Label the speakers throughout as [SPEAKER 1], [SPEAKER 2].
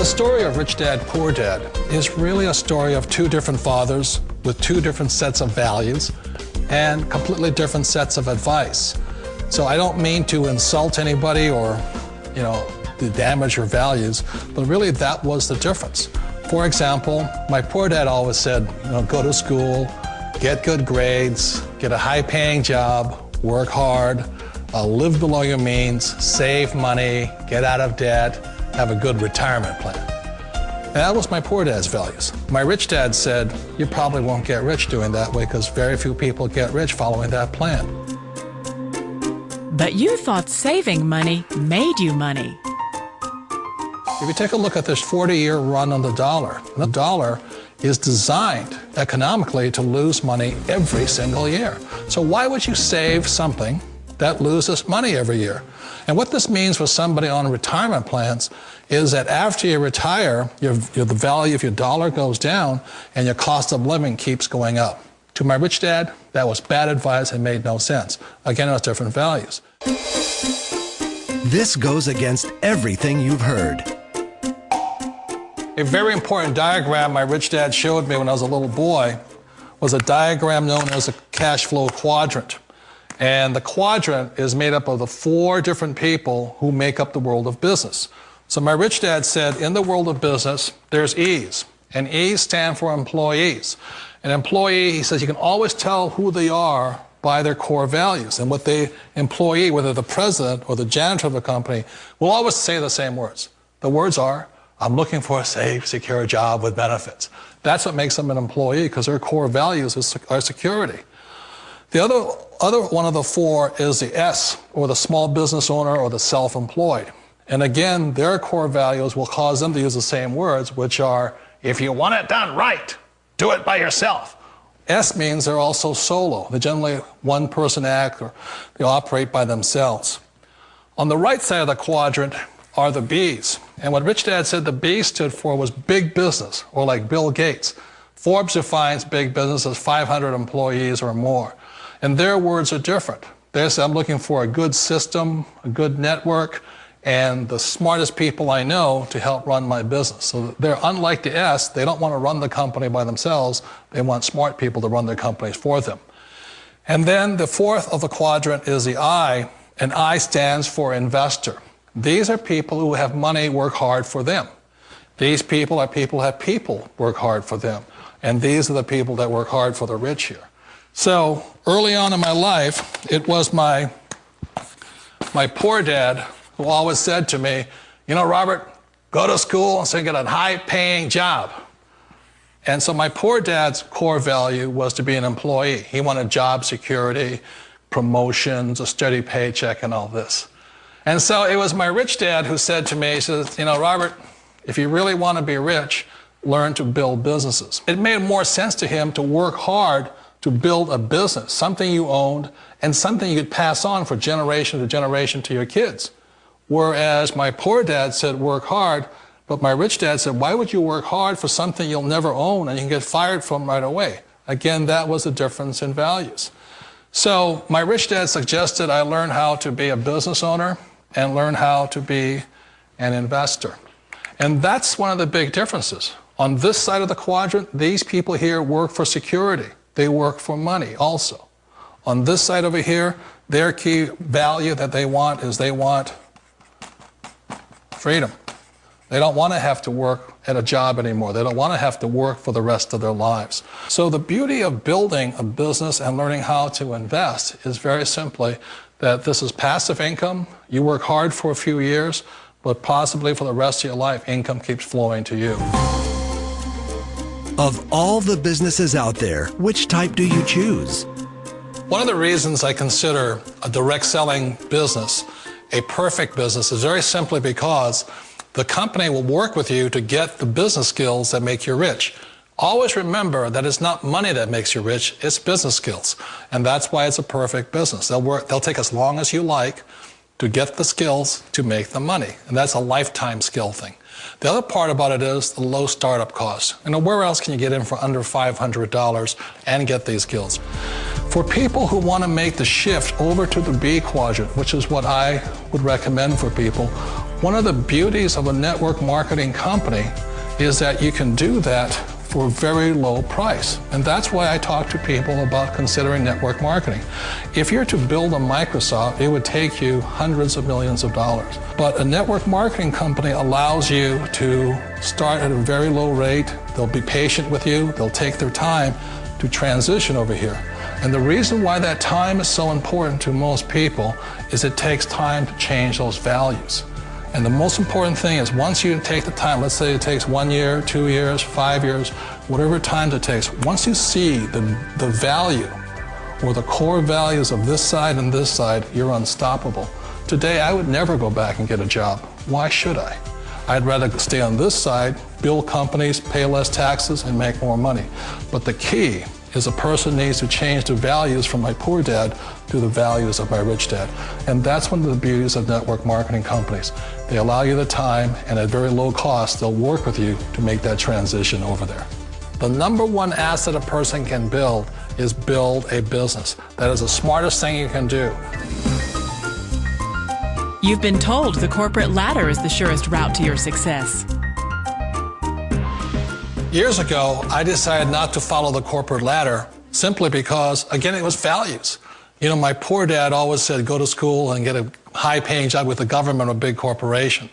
[SPEAKER 1] The story of Rich Dad, Poor Dad is really a story of two different fathers with two different sets of values and completely different sets of advice. So I don't mean to insult anybody or, to damage your values, but really that was the difference. For example, my poor dad always said, go to school, get good grades, get a high-paying job, work hard, live below your means, save money, get out of debt, have a good retirement plan. And that was my poor dad's values. My rich dad said, you probably won't get rich doing that way because very few people get rich following that plan.
[SPEAKER 2] But you thought saving money made you money.
[SPEAKER 1] If you take a look at this 40-year run on the dollar is designed economically to lose money every single year. So why would you save something that loses money every year? And what this means for somebody on retirement plans is that after you retire, the value of your dollar goes down and your cost of living keeps going up. To my rich dad, that was bad advice and made no sense. Again, it was different values.
[SPEAKER 3] This goes against everything you've heard.
[SPEAKER 1] A very important diagram my rich dad showed me when I was a little boy was a diagram known as a cash flow quadrant. And the quadrant is made up of the four different people who make up the world of business. So my rich dad said, in the world of business, there's E's. And E's stand for employees. An employee, he says, you can always tell who they are by their core values. And what the employee, whether the president or the janitor of the company, will always say the same words. The words are, I'm looking for a safe, secure job with benefits. That's what makes them an employee, because their core values are security. The other one of the four is the S, or the small business owner or the self-employed. And again, their core values will cause them to use the same words, which are, if you want it done right, do it by yourself. S means they're also solo. They're generally one-person act, or they operate by themselves. On the right side of the quadrant are the B's. And what Rich Dad said the B stood for was big business, or like Bill Gates. Forbes defines big business as 500 employees or more. And their words are different. They say, I'm looking for a good system, a good network, and the smartest people I know to help run my business. So they're unlike the S. They don't want to run the company by themselves. They want smart people to run their companies for them. And then the fourth of the quadrant is the I, and I stands for investor. These are people who have money work hard for them. These people are people who have people work hard for them. And these are the people that work hard for the rich here. So early on in my life, it was my poor dad who always said to me, Robert, go to school and so get a high-paying job. And so my poor dad's core value was to be an employee. He wanted job security, promotions, a steady paycheck, and all this. And so it was my rich dad who said to me, he says, Robert, if you really want to be rich, learn to build businesses. It made more sense to him to work hard to build a business, something you owned and something you could pass on for generation to generation to your kids. Whereas my poor dad said work hard, but my rich dad said, why would you work hard for something you'll never own and you can get fired from right away? Again, that was the difference in values. So my rich dad suggested I learn how to be a business owner and learn how to be an investor. And that's one of the big differences. On this side of the quadrant, these people here work for security. They work for money also. On this side over here, their key value that they want is they want freedom. They don't want to have to work at a job anymore. They don't want to have to work for the rest of their lives. So the beauty of building a business and learning how to invest is very simply that this is passive income. You work hard for a few years, but possibly for the rest of your life, income keeps flowing to you.
[SPEAKER 3] Of all the businesses out there, which type do you choose?
[SPEAKER 1] One of the reasons I consider a direct selling business a perfect business is very simply because the company will work with you to get the business skills that make you rich. Always remember that it's not money that makes you rich, it's business skills. And that's why it's a perfect business. They'll take as long as you like to get the skills to make the money. And that's a lifetime skill thing. The other part about it is the low startup cost. Where else can you get in for under $500 and get these skills? For people who want to make the shift over to the B quadrant, which is what I would recommend for people, One of the beauties of a network marketing company is that you can do that for a very low price. And that's why I talk to people about considering network marketing. If you're to build a Microsoft, it would take you hundreds of millions of dollars. But a network marketing company allows you to start at a very low rate. They'll be patient with you. They'll take their time to transition over here. And the reason why that time is so important to most people is it takes time to change those values. And the most important thing is once you take the time, let's say it takes 1 year, 2 years, 5 years, whatever time it takes, once you see the value or the core values of this side and this side, you're unstoppable. Today, I would never go back and get a job. Why should I? I'd rather stay on this side, build companies, pay less taxes, and make more money. But the key is a person needs to change the values from my poor dad to the values of my rich dad. And that's one of the beauties of network marketing companies. They allow you the time, and at very low cost, they'll work with you to make that transition over there. The number one asset a person can build is build a business. That is the smartest thing you can do.
[SPEAKER 2] You've been told the corporate ladder is the surest route to your success.
[SPEAKER 1] Years ago, I decided not to follow the corporate ladder simply because, again, it was values. You know, my poor dad always said, go to school and get a high-paying job with the government or a big corporation.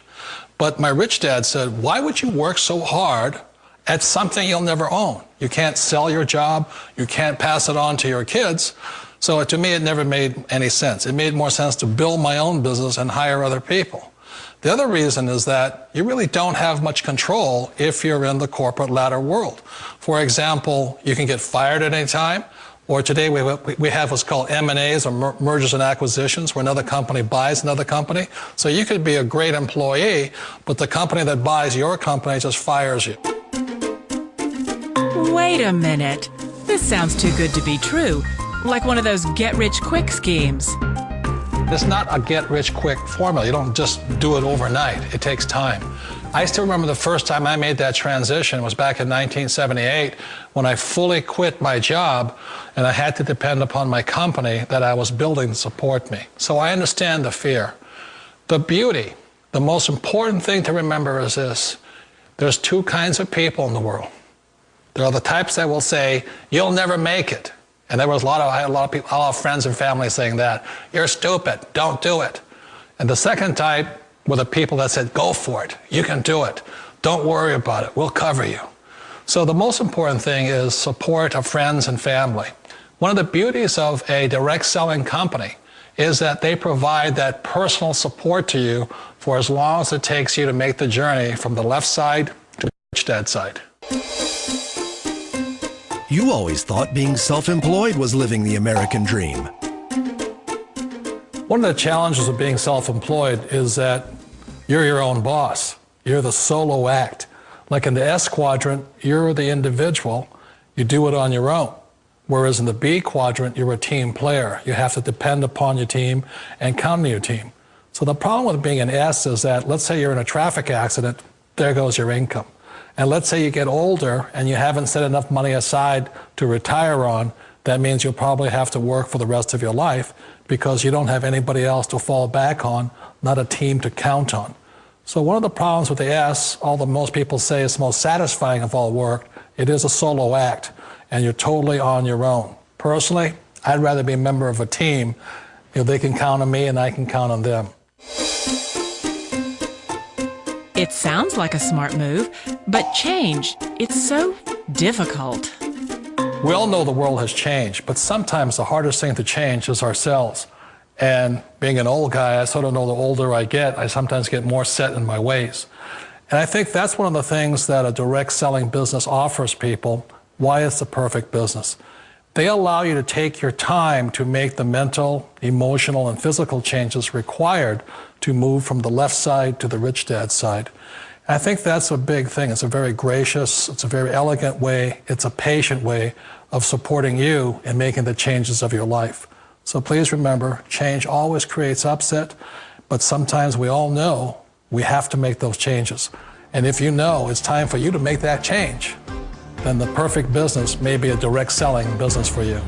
[SPEAKER 1] But my rich dad said, why would you work so hard at something you'll never own? You can't sell your job. You can't pass it on to your kids. So to me, it never made any sense. It made more sense to build my own business and hire other people. The other reason is that you really don't have much control if you're in the corporate ladder world. For example, you can get fired at any time, or today we have what's called M&As, or mergers and acquisitions, where another company buys another company. So you could be a great employee, but the company that buys your company just fires you.
[SPEAKER 2] Wait a minute. This sounds too good to be true. Like one of those get-rich-quick schemes.
[SPEAKER 1] It's not a get-rich-quick formula. You don't just do it overnight. It takes time. I still remember the first time I made that transition was back in 1978 when I fully quit my job and I had to depend upon my company that I was building to support me. So I understand the fear. The beauty, the most important thing to remember is this. There's two kinds of people in the world. There are the types that will say, you'll never make it. And I had a lot of people, a lot of friends and family saying that. You're stupid, don't do it. And the second type were the people that said, go for it, you can do it. Don't worry about it, we'll cover you. So the most important thing is support of friends and family. One of the beauties of a direct selling company is that they provide that personal support to you for as long as it takes you to make the journey from the left side to the rich dad side.
[SPEAKER 3] You always thought being self-employed was living the American dream.
[SPEAKER 1] One of the challenges of being self-employed is that you're your own boss. You're the solo act. Like in the S quadrant, you're the individual. You do it on your own. Whereas in the B quadrant, you're a team player. You have to depend upon your team and count on your team. So the problem with being an S is that, let's say you're in a traffic accident, there goes your income. And let's say you get older and you haven't set enough money aside to retire on, that means you'll probably have to work for the rest of your life because you don't have anybody else to fall back on, not a team to count on. So one of the problems with the S, although most people say it's the most satisfying of all work, it is a solo act and you're totally on your own. Personally, I'd rather be a member of a team. You know, they can count on me and I can count on them.
[SPEAKER 2] It sounds like a smart move, but change, it's so difficult.
[SPEAKER 1] We all know the world has changed, but sometimes the hardest thing to change is ourselves. And being an old guy, I sort of know the older I get, I sometimes get more set in my ways. And I think that's one of the things that a direct selling business offers people, why it's the perfect business. They allow you to take your time to make the mental, emotional, and physical changes required to move from the left side to the rich dad side. And I think that's a big thing. It's a very gracious, it's a very elegant way, it's a patient way of supporting you in making the changes of your life. So please remember, change always creates upset, but sometimes we all know we have to make those changes. And if you know it's time for you to make that change, then the perfect business may be a direct selling business for you.